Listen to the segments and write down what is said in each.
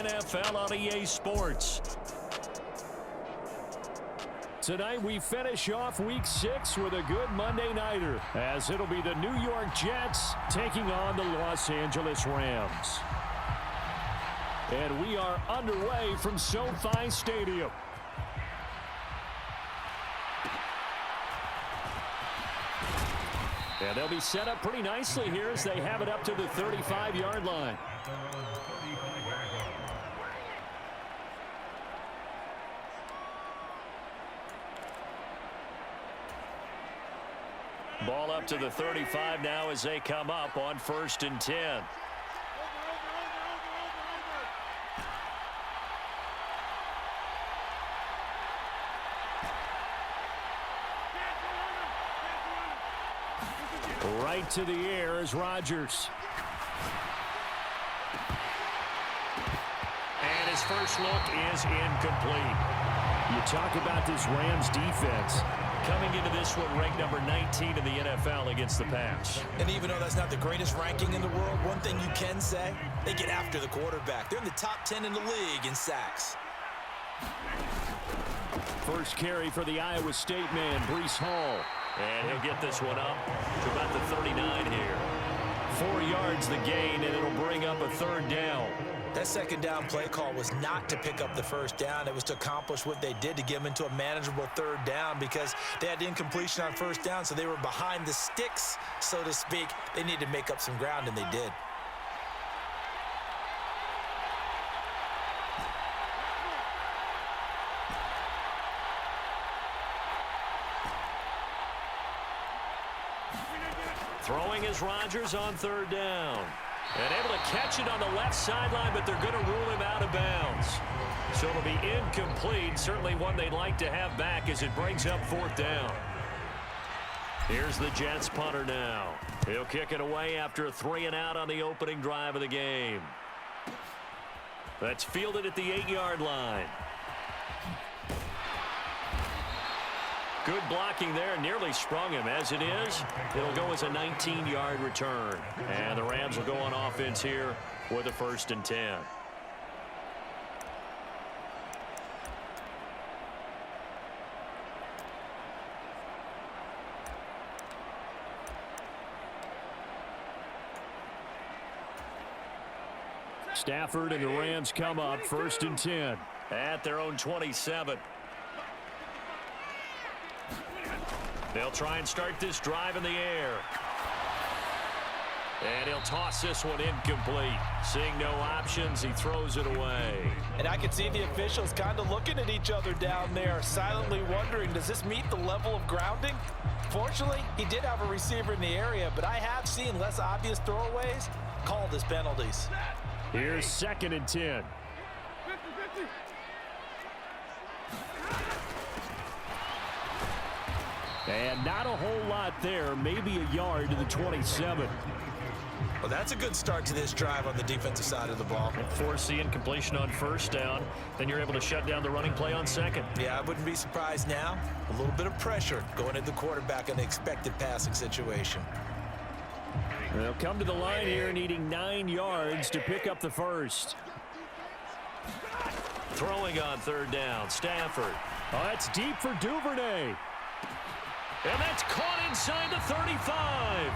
NFL on EA Sports. Tonight we finish off Week 6 with a good Monday nighter, as it'll be the New York Jets taking on the Los Angeles Rams. And we are underway from SoFi Stadium. And they'll be set up pretty nicely here as they have it up to the 35-yard line. Ball up to the 35 now as they come up on 1st and 10. Right to the air is Rodgers. And his first look is incomplete. You talk about this Rams defense. Coming into this one ranked number 19 in the NFL against the pass. And even though that's not the greatest ranking in the world, one thing you can say, they get after the quarterback. They're in the top 10 in the league in sacks. First carry for the Iowa State man, Breece Hall. And he'll get this one up to about the 39 here. 4 yards the gain, and it'll bring up a 3rd down. That 2nd down play call was not to pick up the 1st down. It was to accomplish what they did to get them into a manageable 3rd down because they had incompletion on 1st down, so they were behind the sticks, so to speak. They needed to make up some ground, and they did. Throwing is Rodgers on 3rd down. And able to catch it on the left sideline, but they're going to rule him out of bounds. So it'll be incomplete. Certainly one they'd like to have back as it brings up 4th down. Here's the Jets punter now. He'll kick it away after a 3-and-out on the opening drive of the game. That's fielded at the 8-yard line. Good blocking there, nearly sprung him. As it is, it'll go as a 19-yard return. And the Rams will go on offense here with a 1st and 10. Stafford and the Rams come up 1st and 10 at their own 27. They'll try and start this drive in the air. And he'll toss this one incomplete. Seeing no options, he throws it away. And I can see the officials kind of looking at each other down there, silently wondering, does this meet the level of grounding? Fortunately, he did have a receiver in the area, but I have seen less obvious throwaways called as penalties. Here's 2nd and 10. And not a whole lot there, maybe a yard to the 27. Well, that's a good start to this drive on the defensive side of the ball. Force the incompletion on 1st down, then you're able to shut down the running play on 2nd. Yeah, I wouldn't be surprised now. A little bit of pressure going at the quarterback in an expected passing situation. They'll come to the line here needing 9 yards to pick up the 1st. Throwing on 3rd down, Stafford. Oh, that's deep for Duvernay. And that's caught inside the 35.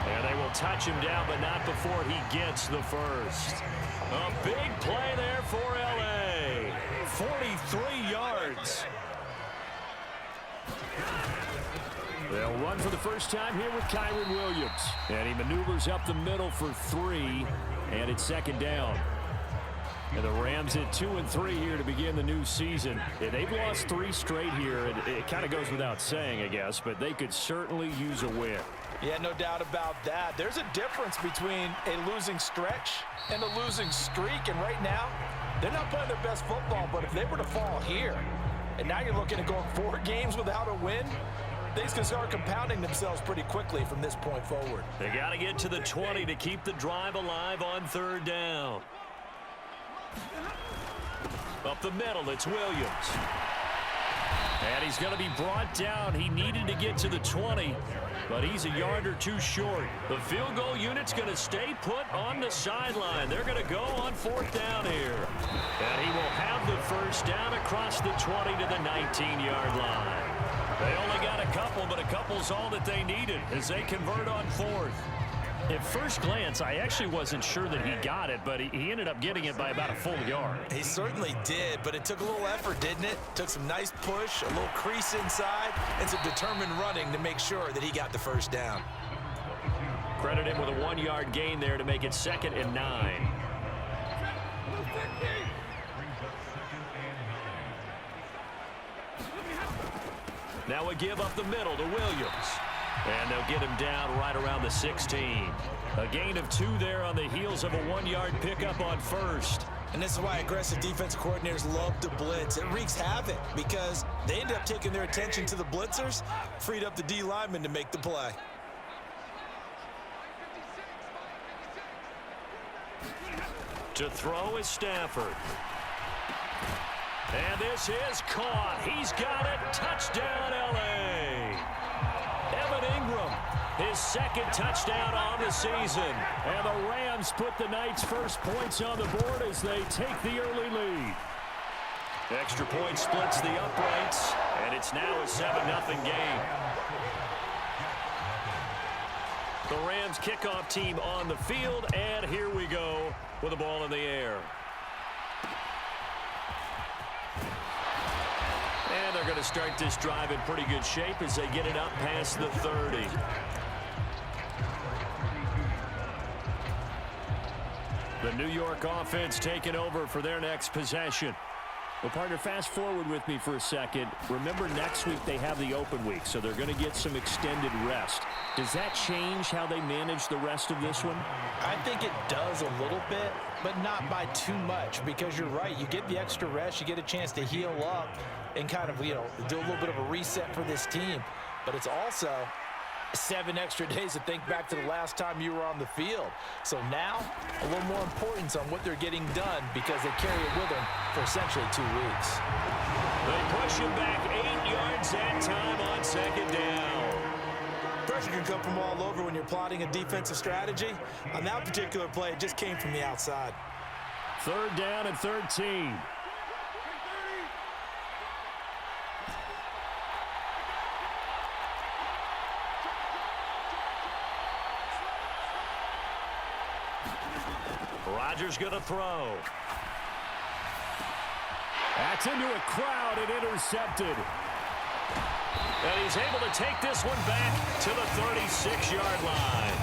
And they will touch him down, but not before he gets the 1st. A big play there for L.A. 43 yards. They'll run for the first time here with Kyren Williams. And he maneuvers up the middle for 3. And it's 2nd down. And the Rams at 2-3 here to begin the new season. Yeah, they've lost 3 straight here. It kind of goes without saying, I guess, but they could certainly use a win. Yeah, no doubt about that. There's a difference between a losing stretch and a losing streak. And right now, they're not playing their best football, but if they were to fall here, and now you're looking at going 4 games without a win, things can start compounding themselves pretty quickly from this point forward. They got to get to the 20 to keep the drive alive on 3rd down. Up the middle, it's Williams. And he's going to be brought down. He needed to get to the 20, but he's a yard or 2 short. The field goal unit's going to stay put on the sideline. They're going to go on 4th down here. First down across the 20 to the 19-yard line. They only got a couple, but a couple's all that they needed as they convert on fourth. At first glance, I actually wasn't sure that he got it, but he ended up getting it by about a full yard. He certainly did, but it took a little effort, didn't it? Took some nice push, a little crease inside, and some determined running to make sure that he got the first down. Credit him with a 1-yard gain there to make it 2nd and 9. Now a give up the middle to Williams. And they'll get him down right around the 16. A gain of 2 there on the heels of a 1-yard pickup on first. And this is why aggressive defensive coordinators love to blitz. It wreaks havoc because they end up taking their attention to the blitzers, freed up the D lineman to make the play. To throw is Stafford. And this is caught. He's got it. Touchdown, L.A. Evan Ingram, his 2nd touchdown on the season. And the Rams put the Knights' first points on the board as they take the early lead. Extra point splits the uprights, and it's now a 7-0 game. The Rams kickoff team on the field, and here we go with the ball in the air. And they're going to start this drive in pretty good shape as they get it up past the 30. The New York offense taking over for their next possession. Well, partner, fast forward with me for a second. Remember, next week they have the open week, so they're going to get some extended rest. Does that change how they manage the rest of this one? I think it does a little bit, but not by too much, because you're right. You get the extra rest. You get a chance to heal up and kind of, do a little bit of a reset for this team. But it's also 7 extra days to think back to the last time you were on the field. So now, a little more importance on what they're getting done because they carry it with them for essentially 2 weeks. They push him back 8 yards that time on 2nd down. Pressure can come from all over when you're plotting a defensive strategy. On that particular play, it just came from the outside. 3rd down and 13. Rodgers going to throw. That's into a crowd and intercepted. And he's able to take this one back to the 36-yard line.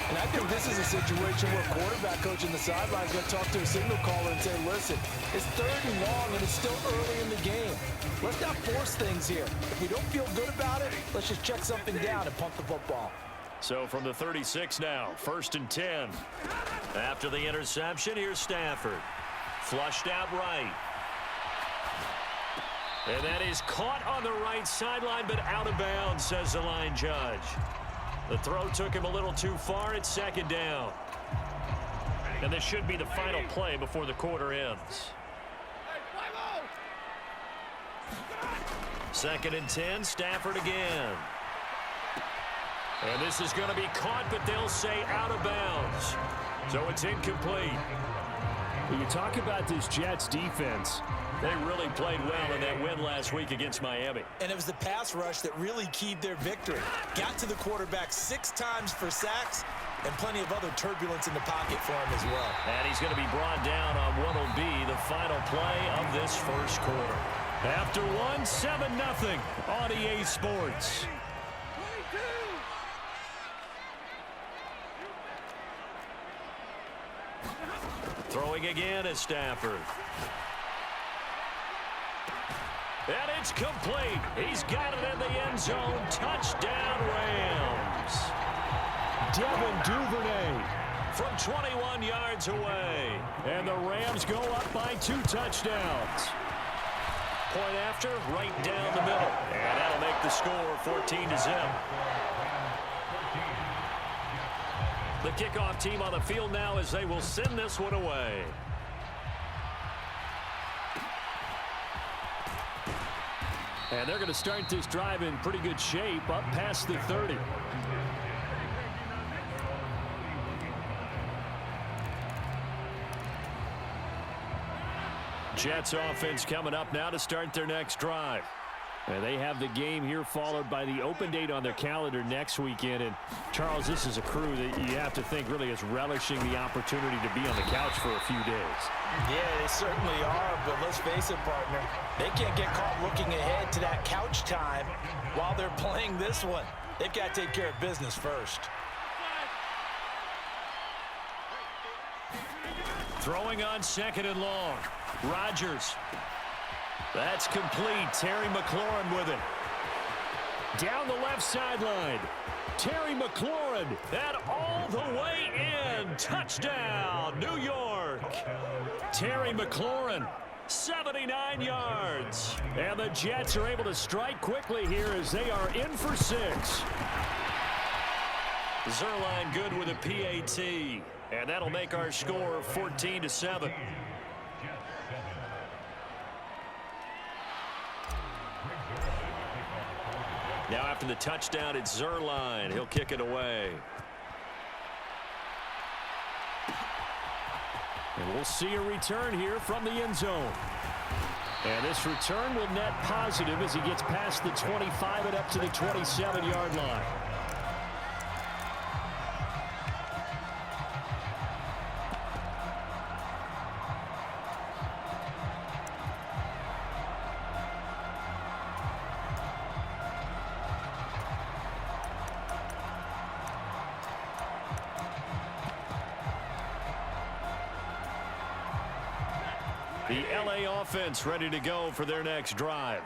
And I think this is a situation where quarterback coach in the sideline is going to talk to a signal caller and say, listen, it's 3rd and long and it's still early in the game. Let's not force things here. If we don't feel good about it, let's just check something down and punt the football. So from the 36 now, 1st and 10. After the interception, here's Stafford. Flushed out right. And that is caught on the right sideline, but out of bounds, says the line judge. The throw took him a little too far. It's 2nd down. And this should be the final play before the quarter ends. 2nd and 10, Stafford again. And this is going to be caught, but they'll say out of bounds. So it's incomplete. When you talk about this Jets defense, they really played well in that win last week against Miami. And it was the pass rush that really keyed their victory. Got to the quarterback 6 times for sacks and plenty of other turbulence in the pocket for him as well. And he's going to be brought down on what will be the final play of this first quarter. After one, 7-0 on EA Sports. Throwing again is Stafford. And it's complete. He's got it in the end zone. Touchdown, Rams. Devin Duvernay from 21 yards away. And the Rams go up by 2 touchdowns. Point after, right down the middle. And that'll make the score 14-0. The kickoff team on the field now as they will send this one away. And they're going to start this drive in pretty good shape up past the 30. Jets offense coming up now to start their next drive. And they have the game here followed by the open date on their calendar next weekend. And, Charles, this is a crew that you have to think really is relishing the opportunity to be on the couch for a few days. Yeah, they certainly are, but let's face it, partner. They can't get caught looking ahead to that couch time while they're playing this one. They've got to take care of business first. Throwing on 2nd and long. Rodgers. That's complete. Terry McLaurin with it. Down the left sideline. Terry McLaurin. And all the way in. Touchdown, New York. Terry McLaurin, 79 yards. And the Jets are able to strike quickly here as they are in for 6. Zerline good with a PAT. And that'll make our score 14-7. Now after the touchdown, it's Zerline. He'll kick it away. And we'll see a return here from the end zone. And this return will net positive as he gets past the 25 and up to the 27-yard line. The LA offense ready to go for their next drive.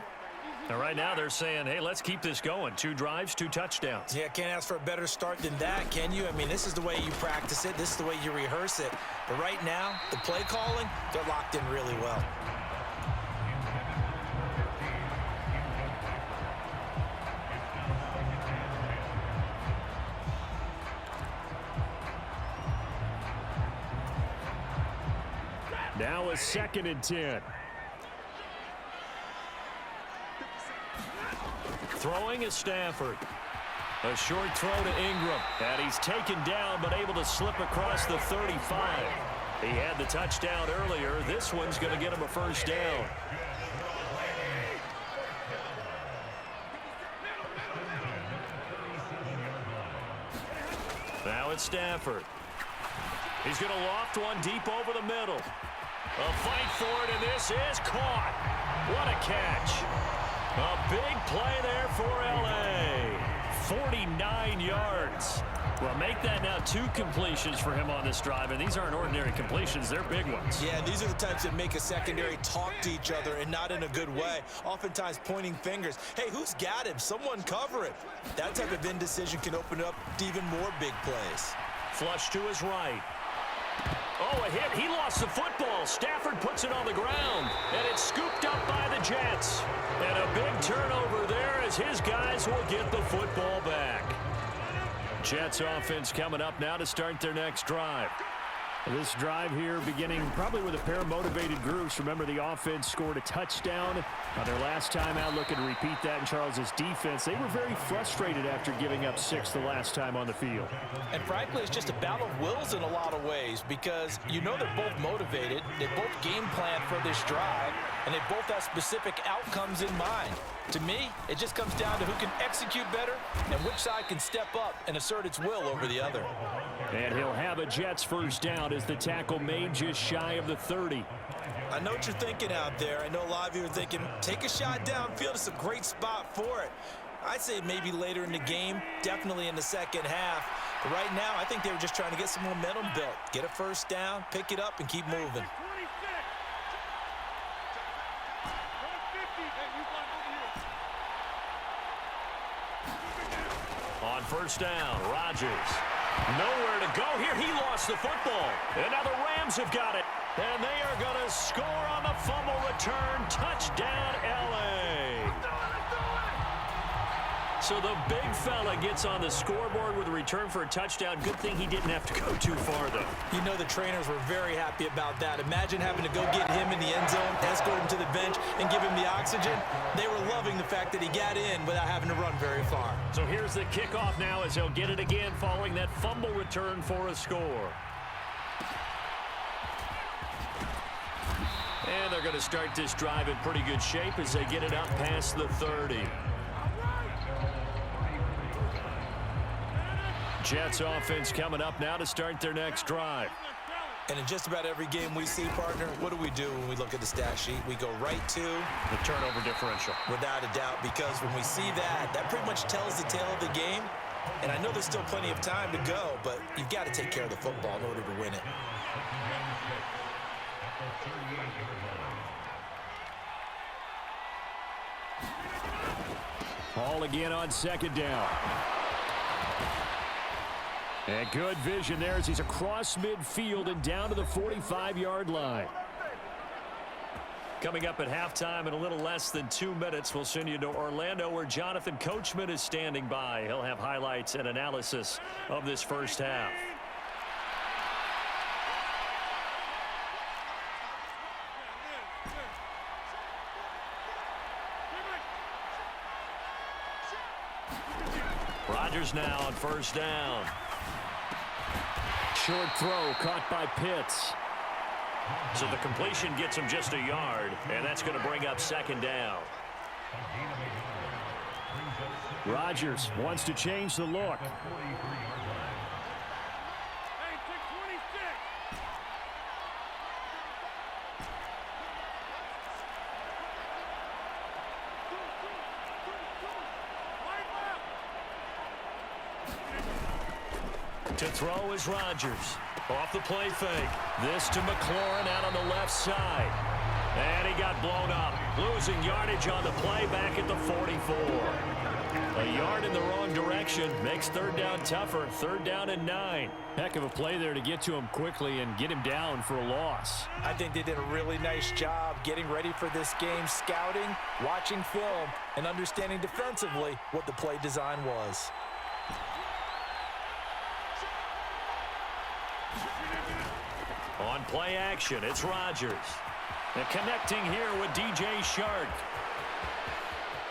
And right now they're saying, hey, let's keep this going. 2 drives, 2 touchdowns. Yeah, can't ask for a better start than that, can you? I mean, this is the way you practice it. This is the way you rehearse it. But right now, the play calling, they're locked in really well. Now a 2nd and 10. Throwing is Stafford. A short throw to Ingram. And he's taken down but able to slip across the 35. He had the touchdown earlier. This one's going to get him a first down. Now it's Stafford. He's going to loft one deep over the middle. A fight for it, and this is caught. What a catch. A big play there for L.A. 49 yards. Well, make that now 2 completions for him on this drive, and these aren't ordinary completions. They're big ones. Yeah, these are the types that make a secondary talk to each other and not in a good way. Oftentimes pointing fingers. Hey, who's got him? Someone cover it. That type of indecision can open up to even more big plays. Flush to his right. Oh, a hit. He lost the football. Stafford puts it on the ground, and it's scooped up by the Jets. And a big turnover there as his guys will get the football back. Jets offense coming up now to start their next drive. This drive here beginning probably with a pair of motivated groups. Remember, the offense scored a touchdown on their last time out, looking to repeat that in Charles's defense. They were very frustrated after giving up 6 the last time on the field. And frankly, it's just a battle of wills in a lot of ways because you know they're both motivated. They both game plan for this drive, and they both have specific outcomes in mind. To me, it just comes down to who can execute better and which side can step up and assert its will over the other. And he'll have a Jets first down as the tackle made just shy of the 30. I know what you're thinking out there. I know a lot of you are thinking, take a shot downfield. It's a great spot for it. I'd say maybe later in the game, definitely in the second half. But right now, I think they were just trying to get some momentum built. Get a first down, pick it up, and keep moving. On first down, Rodgers. Nowhere to go here. He lost the football. And now the Rams have got it. And they are going to score on the fumble return. Touchdown, L.A. So the big fella gets on the scoreboard with a return for a touchdown. Good thing he didn't have to go too far, though. You know the trainers were very happy about that. Imagine having to go get him in the end zone, escort him to the bench, and give him the oxygen. They were loving the fact that he got in without having to run very far. So here's the kickoff now as he'll get it again following that fumble return for a score. And they're going to start this drive in pretty good shape as they get it up past the 30. Jets offense coming up now to start their next drive. And in just about every game we see, partner, what do we do when we look at the stat sheet? We go right to the turnover differential. Without a doubt, because when we see that, that pretty much tells the tale of the game. And I know there's still plenty of time to go, but you've got to take care of the football in order to win it. Ball again on second down. And good vision there as he's across midfield and down to the 45-yard line. Coming up at halftime in a little less than 2 minutes, we'll send you to Orlando where Jonathan Coachman is standing by. He'll have highlights and analysis of this first half. Rodgers now on first down. Short throw caught by Pitts. So the completion gets him just a yard, and that's going to bring up second down. Rodgers wants to change the look. To throw is Rodgers. Off the play fake. This to McLaurin out on the left side. And he got blown up. Losing yardage on the play back at the 44. A yard in the wrong direction makes third down tougher. Third down and 9. Heck of a play there to get to him quickly and get him down for a loss. I think they did a really nice job getting ready for this game, scouting, watching film, and understanding defensively what the play design was. On play action, it's Rodgers. And connecting here with DJ Shark.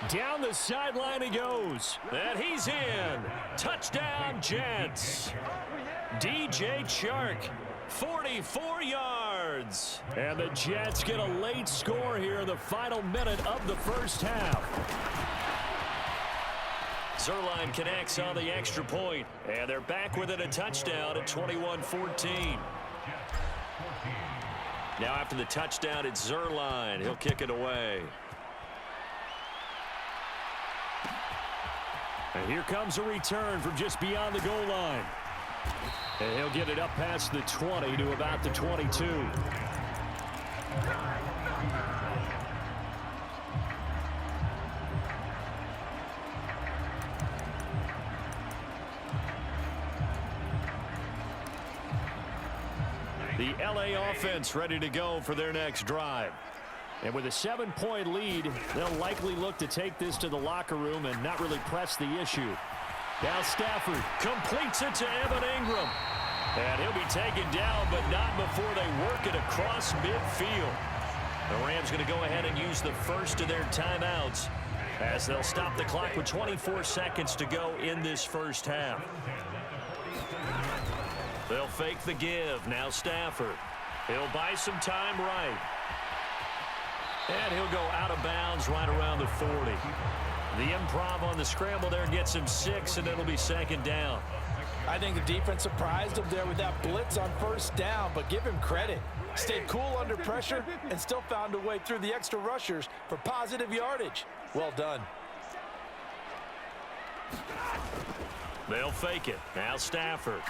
Down the sideline he goes. And he's in. Touchdown, Jets. DJ Shark, 44 yards. And the Jets get a late score here in the final minute of the first half. Zuerlein connects on the extra point. And they're back within a touchdown at 21-14. Now after the touchdown, it's Zuerlein. He'll kick it away. And here comes a return from just beyond the goal line. And he'll get it up past the 20 to about the 22. The LA offense ready to go for their next drive. And with a 7-point lead, they'll likely look to take this to the locker room and not really press the issue. Now Stafford completes it to Evan Ingram. And he'll be taken down, but not before they work it across midfield. The Rams going to go ahead and use the first of their timeouts as they'll stop the clock with 24 seconds to go in this first half. They'll fake the give. Now Stafford. He'll buy some time right. And he'll go out of bounds right around the 40. The improv on the scramble there gets him 6, and it'll be second down. I think the defense surprised him there with that blitz on first down, but give him credit. Stayed cool under pressure and still found a way through the extra rushers for positive yardage. Well done. They'll fake it. Now Stafford.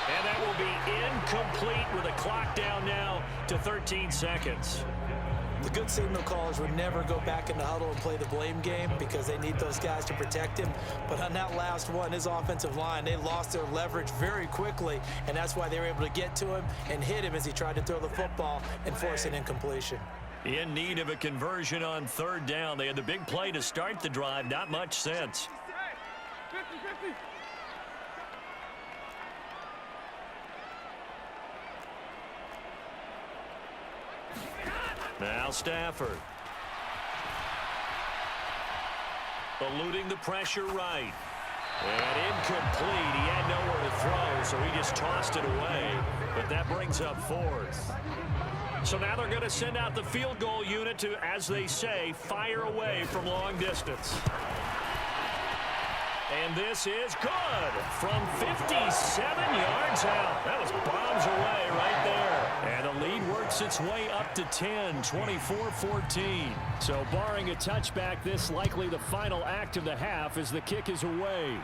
And that will be incomplete with a clock down now to 13 seconds. The good signal callers would never go back in the huddle and play the blame game because they need those guys to protect him. But on that last one, his offensive line, they lost their leverage very quickly, and that's why they were able to get to him and hit him as he tried to throw the football and force an incompletion. In need of a conversion on third down. They had the big play to start the drive. Not much sense. Now Stafford. Eluding the pressure right. And incomplete. He had nowhere to throw, so he just tossed it away. But that brings up fourth. So now they're going to send out the field goal unit to, as they say, fire away from long distance. And this is good from 57 yards out. That was bombs away right there. And the lead works its way up to 10, 24-14. So barring a touchback, this likely the final act of the half as the kick is away.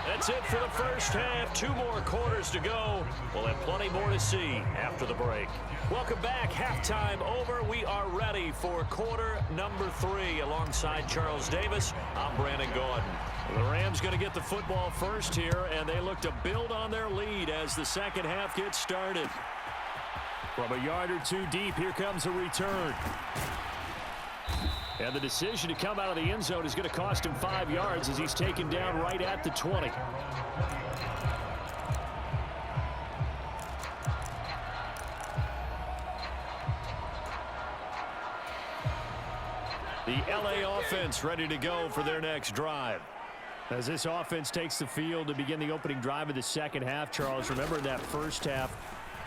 That's it for the first half. 2 more quarters to go. We'll have plenty more to see after the break. Welcome back. Halftime over. We are ready for quarter number 3. Alongside Charles Davis, I'm Brandon Gaudin. The Rams going to get the football first here, and they look to build on their lead as the second half gets started. From a yard or 2 deep, here comes a return. And the decision to come out of the end zone is going to cost him 5 yards as he's taken down right at the 20. The LA offense ready to go for their next drive. As this offense takes the field to begin the opening drive of the second half, Charles, remember that first half,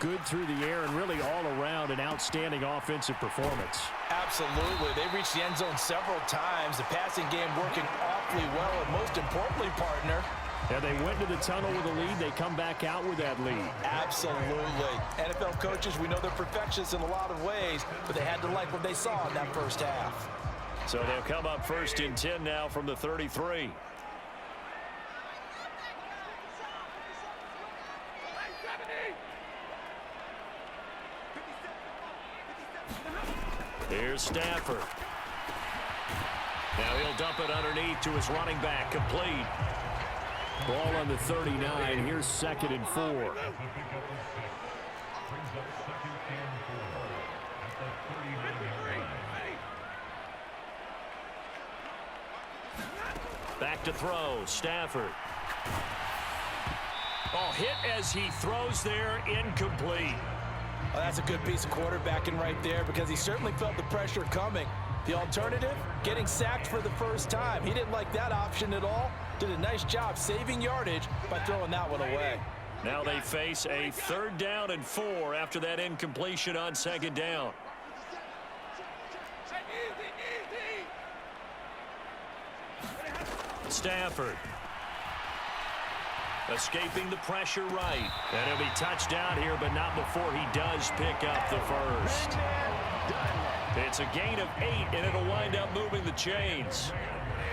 good through the air and really all around an outstanding offensive performance. Absolutely. They reached the end zone several times. The passing game working awfully well, and most importantly, partner, and they went to the tunnel with a lead. They come back out with that lead. Absolutely. NFL coaches, we know they're perfectionists in a lot of ways, but they had to like what they saw in that first half. So they'll come up first and 10 now from the 33. Here's Stafford. Now he'll dump it underneath to his running back. Complete. Ball on the 39. Here's 2nd and 4. Back to throw. Stafford. Oh, hit as he throws there. Incomplete. Well, that's a good piece of quarterbacking right there because he certainly felt the pressure coming. The alternative, getting sacked for the first time. He didn't like that option at all. Did a nice job saving yardage by throwing that one away. Now they face a 3rd down and 4 after that incompletion on 2nd down. Stafford. Escaping the pressure right. And he'll be touched down here, but not before he does pick up the first. It's a gain of 8, and it'll wind up moving the chains.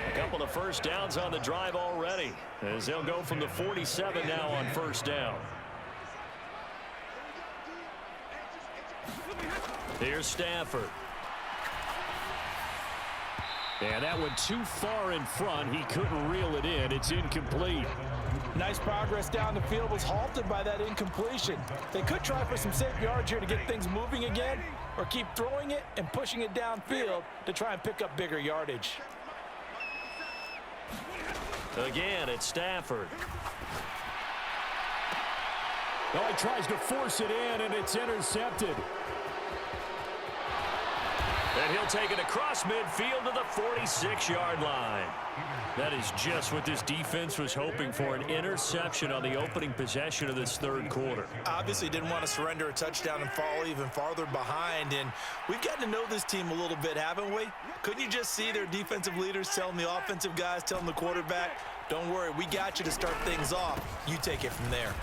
A couple of first downs on the drive already, as they'll go from the 47 now on 1st down. Here's Stafford. And that went too far in front. He couldn't reel it in. It's incomplete. Nice progress down the field was halted by that incompletion. They could try for some safe yards here to get things moving again, or keep throwing it and pushing it downfield to try and pick up bigger yardage. Again, it's Stafford. Oh, he tries to force it in, and it's intercepted. And he'll take it across midfield to the 46-yard line. That is just what this defense was hoping for, an interception on the opening possession of this 3rd quarter. Obviously didn't want to surrender a touchdown and fall even farther behind, and we've gotten to know this team a little bit, haven't we? Couldn't you just see their defensive leaders telling the offensive guys, telling the quarterback, don't worry, we got you to start things off. You take it from there.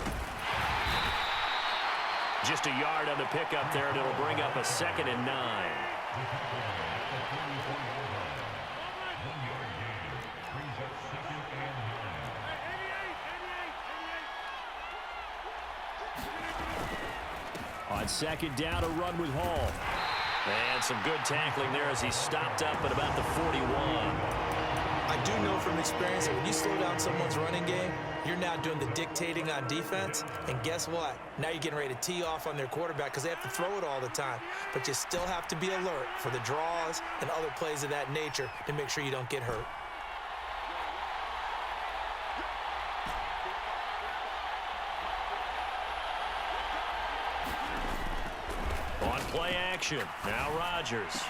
Just a yard on the pickup there, and it'll bring up a 2nd and 9. On 2nd down, a run with Hall. And some good tackling there as he stopped up at about the 41. I do know from experience that when you slow down someone's running game, you're now doing the dictating on defense. And guess what? Now you're getting ready to tee off on their quarterback because they have to throw it all the time. But you still have to be alert for the draws and other plays of that nature to make sure you don't get hurt. On play action, now Rodgers.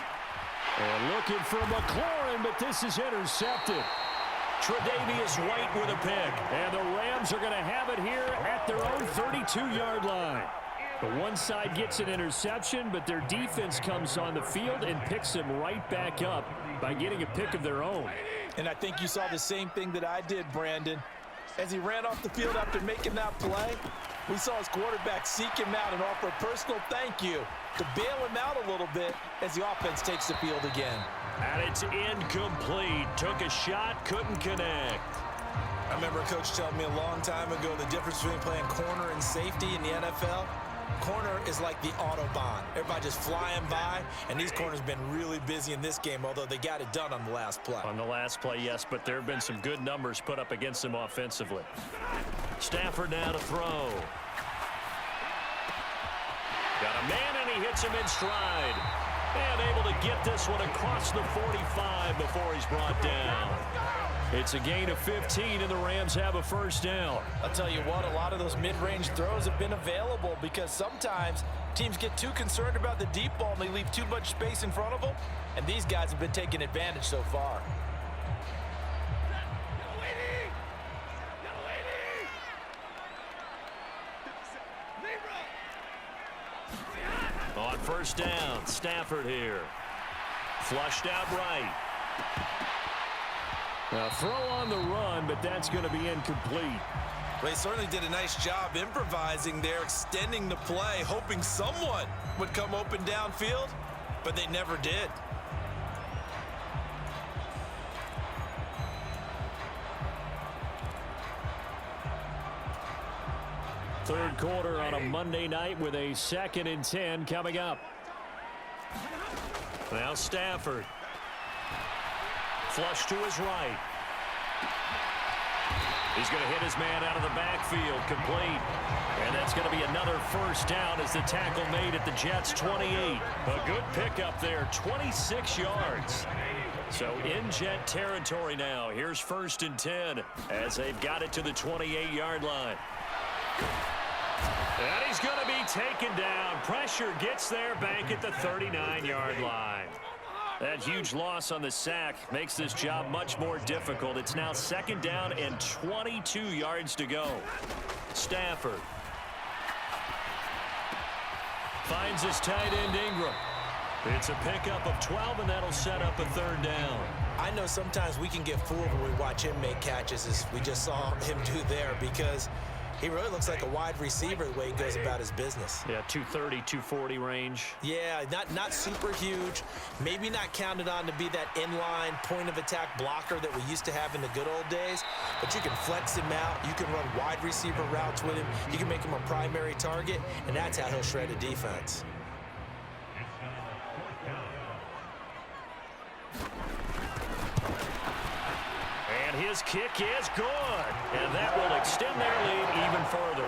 And looking for McLaurin, but this is intercepted. Tre'Davious White with a pick. And the Rams are going to have it here at their own 32-yard line. The one side gets an interception, but their defense comes on the field and picks them right back up by getting a pick of their own. And I think you saw the same thing that I did, Brandon. As he ran off the field after making that play, we saw his quarterback seek him out and offer a personal thank you to bail him out a little bit as the offense takes the field again. And it's incomplete. Took a shot, couldn't connect. I remember a coach telling me a long time ago the difference between playing corner and safety in the NFL. Corner is like the Autobahn. Everybody just flying by, and these corners have been really busy in this game, although they got it done on the last play. On the last play, yes, but there have been some good numbers put up against them offensively. Stafford now to throw. Got a man, and he hits him in stride. And able to get this one across the 45 before he's brought down. It's a gain of 15, and the Rams have a first down. I'll tell you what, a lot of those mid-range throws have been available because sometimes teams get too concerned about the deep ball and they leave too much space in front of them, and these guys have been taking advantage so far. On first down, Stafford here. Flushed out right. A throw on the run, but that's going to be incomplete. Well, he certainly did a nice job improvising there, extending the play, hoping someone would come open downfield, but they never did. Third quarter on a Monday night with a 2nd and 10 coming up. Now Stafford. Flush to his right. He's going to hit his man out of the backfield, complete. And that's going to be another first down as the tackle made at the Jets' 28. A good pickup there, 26 yards. So in Jet territory now. Here's 1st and 10 as they've got it to the 28-yard line. And he's going to be taken down. Pressure gets there back at the 39-yard line. That huge loss on the sack makes this job much more difficult. It's now 2nd down and 22 yards to go. Stafford finds his tight end Ingram. It's a pickup of 12, and that'll set up a 3rd down. I know sometimes we can get fooled when we watch him make catches, as we just saw him do there, because he really looks like a wide receiver the way he goes about his business. Yeah, 230, 240 range. Yeah, not super huge. Maybe not counted on to be that inline point-of-attack blocker that we used to have in the good old days. But you can flex him out. You can run wide receiver routes with him. You can make him a primary target, and that's how he'll shred a defense. His kick is good, and that will extend their lead even further.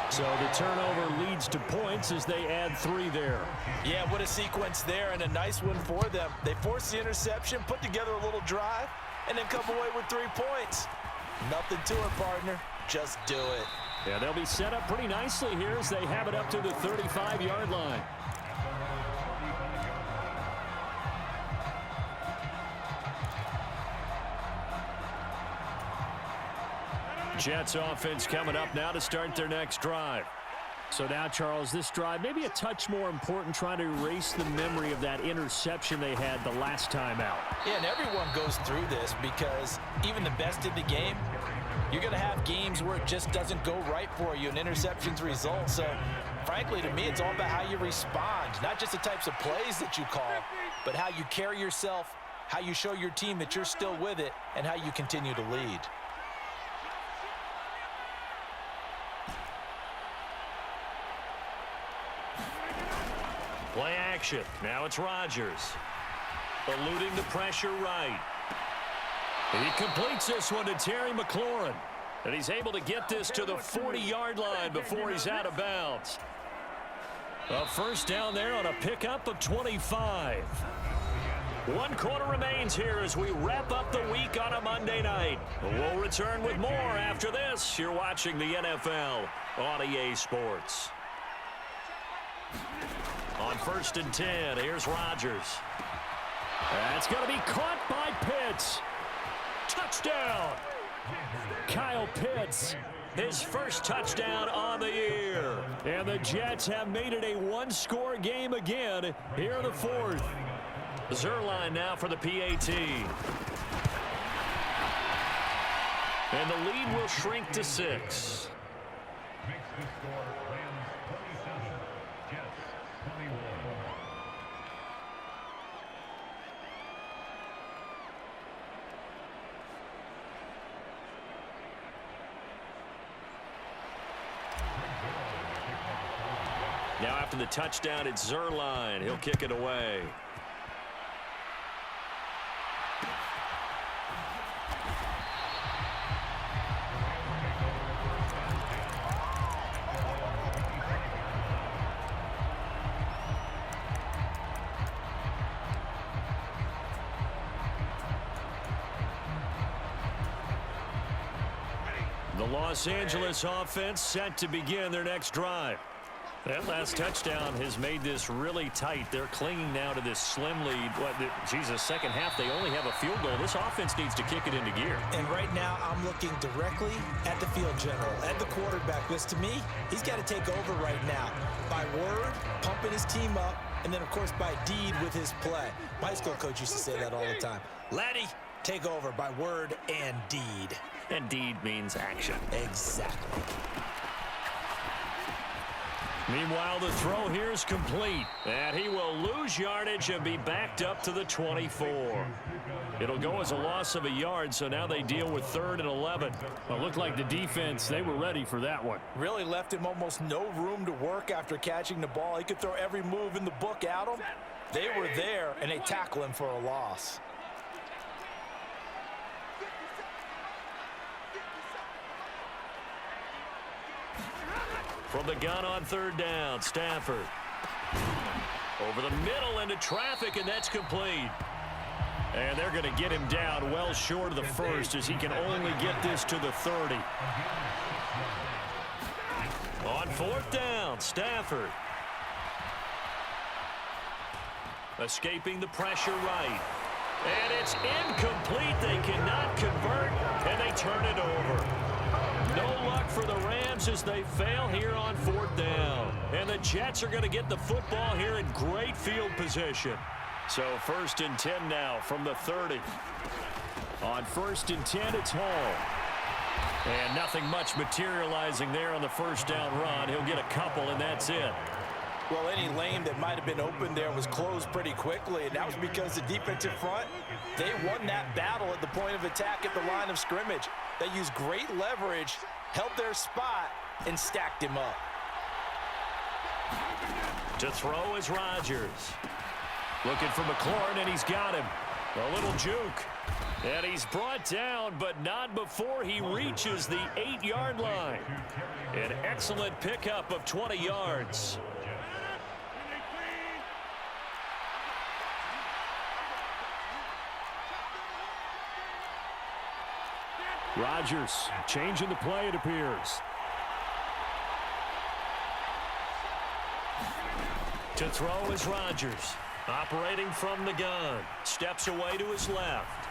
So the turnover leads to points as they add 3 there. Yeah, what a sequence there, and a nice one for them. They force the interception, put together a little drive, and then come away with 3 points. Nothing to it, partner. Just do it. Yeah, they'll be set up pretty nicely here as they have it up to the 35-yard line. Jets offense coming up now to start their next drive. So now, Charles, this drive maybe a touch more important, trying to erase the memory of that interception they had the last time out. Yeah, and everyone goes through this because even the best in the game, you're going to have games where it just doesn't go right for you, and interceptions result. So, frankly, to me, it's all about how you respond, not just the types of plays that you call, but how you carry yourself, how you show your team that you're still with it, and how you continue to lead. Play action. Now it's Rodgers. Eluding the pressure right. He completes this one to Terry McLaurin. And he's able to get this to the 40-yard line before he's out of bounds. A first down there on a pickup of 25. 1 quarter remains here as we wrap up the week on a Monday night. We'll return with more after this. You're watching the NFL on EA Sports. On 1st and 10, here's Rodgers. That's going to be caught by Pitts. touchdown. Kyle Pitts. His first touchdown on the year. And the Jets have made it a one-score game again here in the fourth. Zuerlein now for the PAT. And the lead will shrink to 6. Now after the touchdown, it's Zuerlein. He'll kick it away. The Los Angeles offense set to begin their next drive. That last touchdown has made this really tight. They're clinging now to this slim lead. Second half, they only have a field goal. This offense needs to kick it into gear. And right now, I'm looking directly at the field general, at the quarterback. Because to me, he's got to take over right now. By word, pumping his team up, and then, of course, by deed with his play. My high school coach used to say that all the time. Laddie, take over by word and deed. And deed means action. Exactly. Meanwhile, the throw here is complete. And he will lose yardage and be backed up to the 24. It'll go as a loss of a yard, so now they deal with 3rd and 11. Well, it looked like the defense, they were ready for that one. Really left him almost no room to work after catching the ball. He could throw every move in the book at him. They were there, and they tackle him for a loss. From the gun on 3rd down, Stafford. Over the middle into traffic, and that's complete. And they're going to get him down well short of the first as he can only get this to the 30. On 4th down, Stafford. Escaping the pressure right. And it's incomplete. They cannot convert, and they turn it over. No luck for the Rams as they fail here on 4th down. And the Jets are going to get the football here in great field position. So 1st and 10 now from the 30. On 1st and 10, it's Hall. And nothing much materializing there on the 1st down run. He'll get a couple, and that's it. Well, any lane that might have been open there was closed pretty quickly, and that was because the defensive front, they won that battle at the point of attack at the line of scrimmage. They used great leverage, held their spot, and stacked him up. To throw is Rodgers. Looking for McLaurin, and he's got him. A little juke. And he's brought down, but not before he reaches the 8-yard line. An excellent pickup of 20 yards. Rodgers changing the play, it appears. To throw is Rodgers. Operating from the gun. Steps away to his left.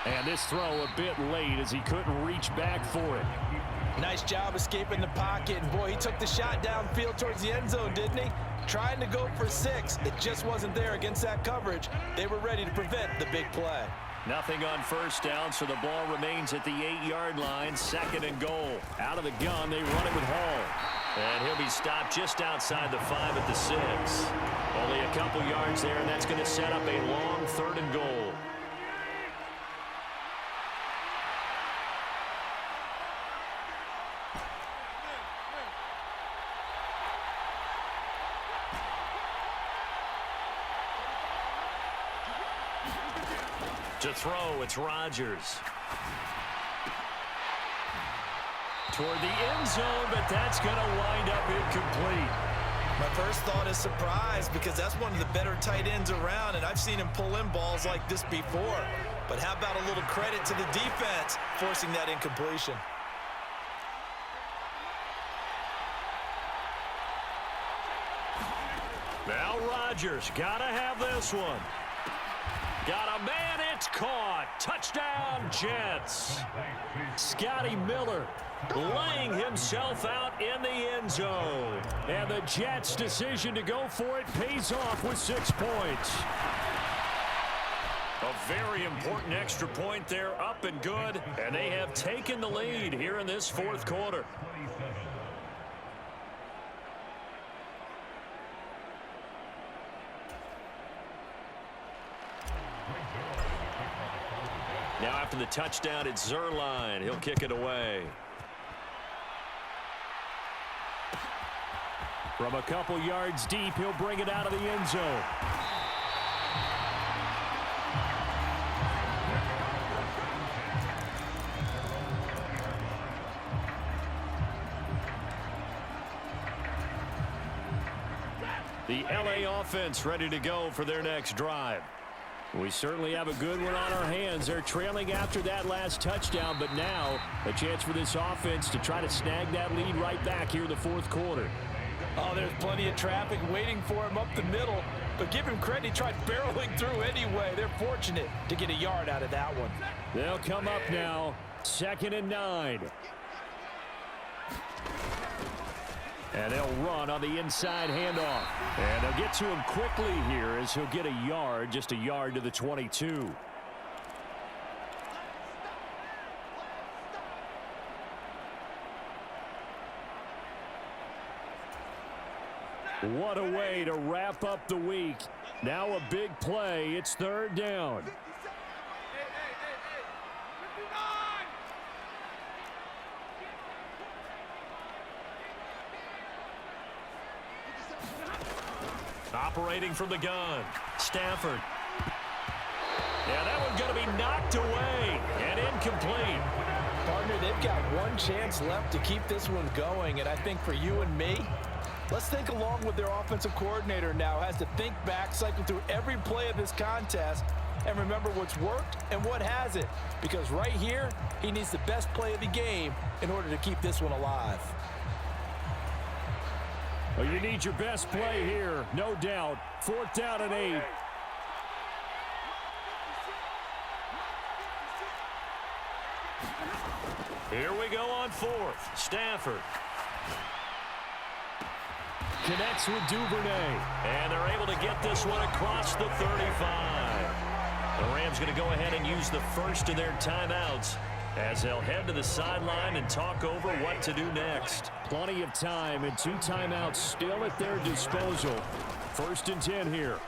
And this throw a bit late as he couldn't reach back for it. Nice job escaping the pocket. And boy, he took the shot downfield towards the end zone, didn't he? Trying to go for 6. It just wasn't there against that coverage. They were ready to prevent the big play. Nothing on 1st down, so the ball remains at the 8-yard line. 2nd and goal. Out of the gun, they run it with Hall. And he'll be stopped just outside the 5 at the 6. Only a couple yards there, and that's going to set up a long 3rd and goal. To throw, it's Rodgers. Toward the end zone, but that's going to wind up incomplete. My first thought is surprise because that's one of the better tight ends around, and I've seen him pull in balls like this before. But how about a little credit to the defense forcing that incompletion? Now Rodgers got to have this one. Got a man, it's caught. Touchdown, Jets. Scotty Miller laying himself out in the end zone. And the Jets' decision to go for it pays off with 6 points. A very important extra point there, up and good. And they have taken the lead here in this fourth quarter. Now after the touchdown, it's Zerline. He'll kick it away. From a couple yards deep, he'll bring it out of the end zone. The LA offense ready to go for their next drive. We certainly have a good one on our hands. They're trailing after that last touchdown, but now a chance for this offense to try to snag that lead right back here in the fourth quarter. Oh, there's plenty of traffic waiting for him up the middle, but give him credit. He tried barreling through anyway. They're fortunate to get a yard out of that one. They'll come up now, 2nd and 9. And they'll run on the inside handoff. And they'll get to him quickly here as he'll get a yard, just a yard to the 22. What a way to wrap up the week. Now a big play. It's 3rd down. Operating from the gun, Stafford. Yeah, that one's going to be knocked away and incomplete. Partner, they've got one chance left to keep this one going, and I think for you and me, let's think along with their offensive coordinator now. Has to think back, cycle through every play of this contest, and remember what's worked and what hasn't. Because right here, he needs the best play of the game in order to keep this one alive. Well, you need your best play here, no doubt. 4th down and 8. Here we go on 4th. Stafford. Connects with Duvernay. And they're able to get this one across the 35. The Rams going to go ahead and use the first of their timeouts as they'll head to the sideline and talk over what to do next. Plenty of time and 2 timeouts still at their disposal. 1st and 10 here.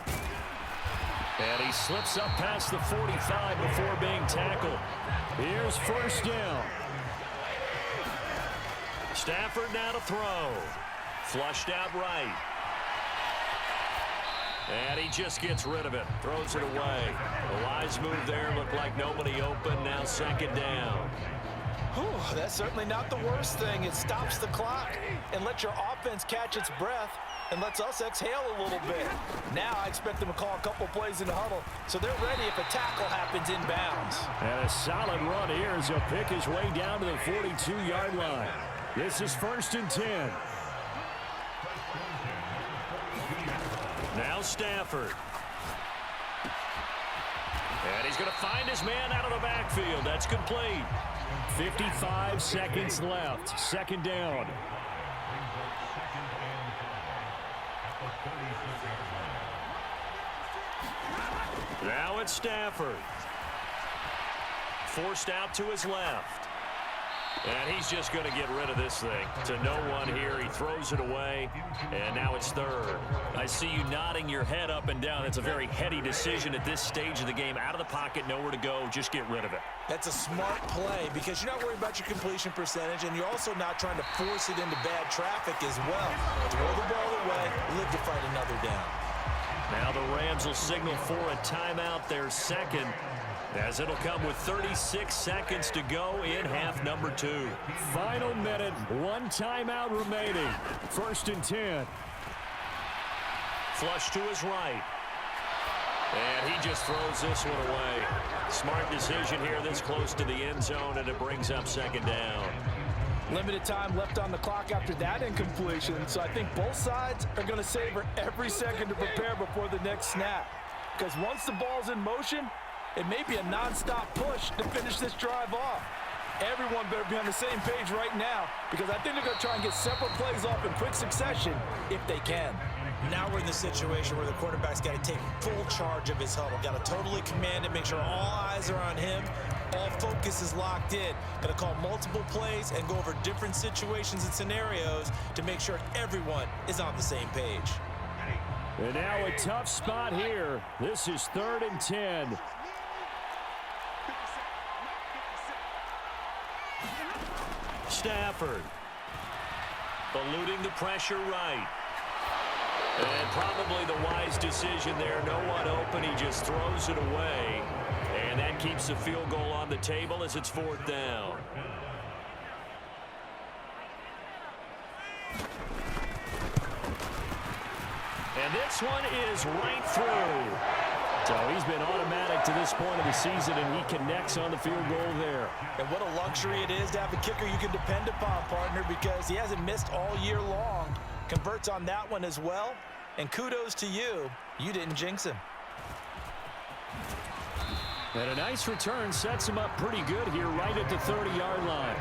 And he slips up past the 45 before being tackled. Here's 1st down. Stafford now to throw. Flushed out right. And he just gets rid of it. Throws it away. A wise move there. Looked like nobody open. Now 2nd down. Whew, that's certainly not the worst thing. It stops the clock and lets your offense catch its breath and lets us exhale a little bit. Now I expect them to call a couple plays in the huddle so they're ready if a tackle happens inbounds. And a solid run here as he'll pick his way down to the 42-yard line. This is 1st and 10. Now Stafford. And he's going to find his man out of the backfield. That's complete. 55 seconds left. 2nd down. Now it's Stafford. Forced out to his left. And he's just going to get rid of this thing. To no one here. He throws it away. And now it's 3rd. I see you nodding your head up and down. It's a very heady decision at this stage of the game. Out of the pocket, nowhere to go. Just get rid of it. That's a smart play because you're not worried about your completion percentage, and you're also not trying to force it into bad traffic as well. Throw the ball away, live to fight another down. Now the Rams will signal for a timeout, their 2nd, as it'll come with 36 seconds to go in half number 2. Final minute, 1 timeout remaining. 1st and 10. Flush to his right. And he just throws this one away. Smart decision here this close to the end zone, and it brings up 2nd down. Limited time left on the clock after that incompletion, so I think both sides are going to savor every second to prepare before the next snap. because once the ball's in motion, it may be a nonstop push to finish this drive off. Everyone better be on the same page right now because I think they're going to try and get several plays off in quick succession if they can. Now we're in the situation where the quarterback's got to take full charge of his huddle. Got to totally command it, make sure all eyes are on him. All focus is locked in. Got to call multiple plays and go over different situations and scenarios to make sure everyone is on the same page. And now a tough spot here. This is 3rd and 10. Stafford eluding the pressure right. And probably the wise decision there. No one open. He just throws it away. And that keeps the field goal on the table as it's 4th down. And this one is right through. So he's been automatic to this point of the season, and he connects on the field goal there. And what a luxury it is to have a kicker you can depend upon, partner, because he hasn't missed all year long. Converts on that one as well. And kudos to you. You didn't jinx him. And a nice return sets him up pretty good here right at the 30-yard line.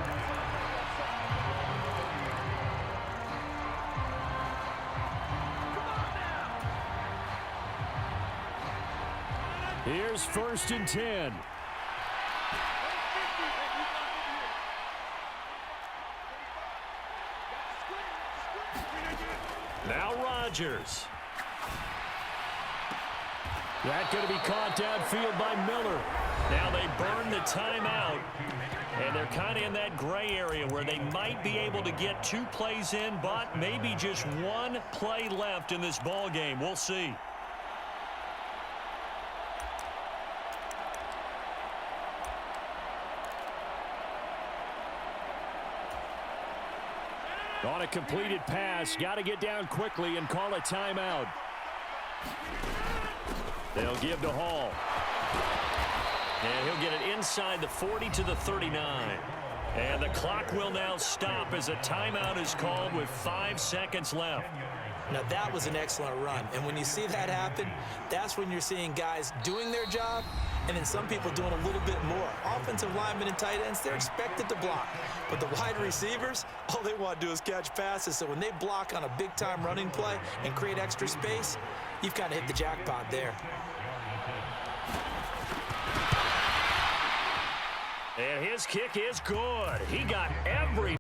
Here's 1st and 10. Now Rodgers. That going to be caught downfield by Miller. Now they burn the timeout, and they're kind of in that gray area where they might be able to get 2 plays in, but maybe just 1 play left in this ball game. We'll see. On a completed pass, got to get down quickly and call a timeout. They'll give to Hall. And he'll get it inside the 40 to the 39. And the clock will now stop as a timeout is called with 5 seconds left. Now that was an excellent run. And when you see that happen, that's when you're seeing guys doing their job and then some people doing a little bit more. Offensive linemen and tight ends, they're expected to block. But the wide receivers, all they want to do is catch passes. So when they block on a big-time running play and create extra space, you've kind of hit the jackpot there. And his kick is good. He got every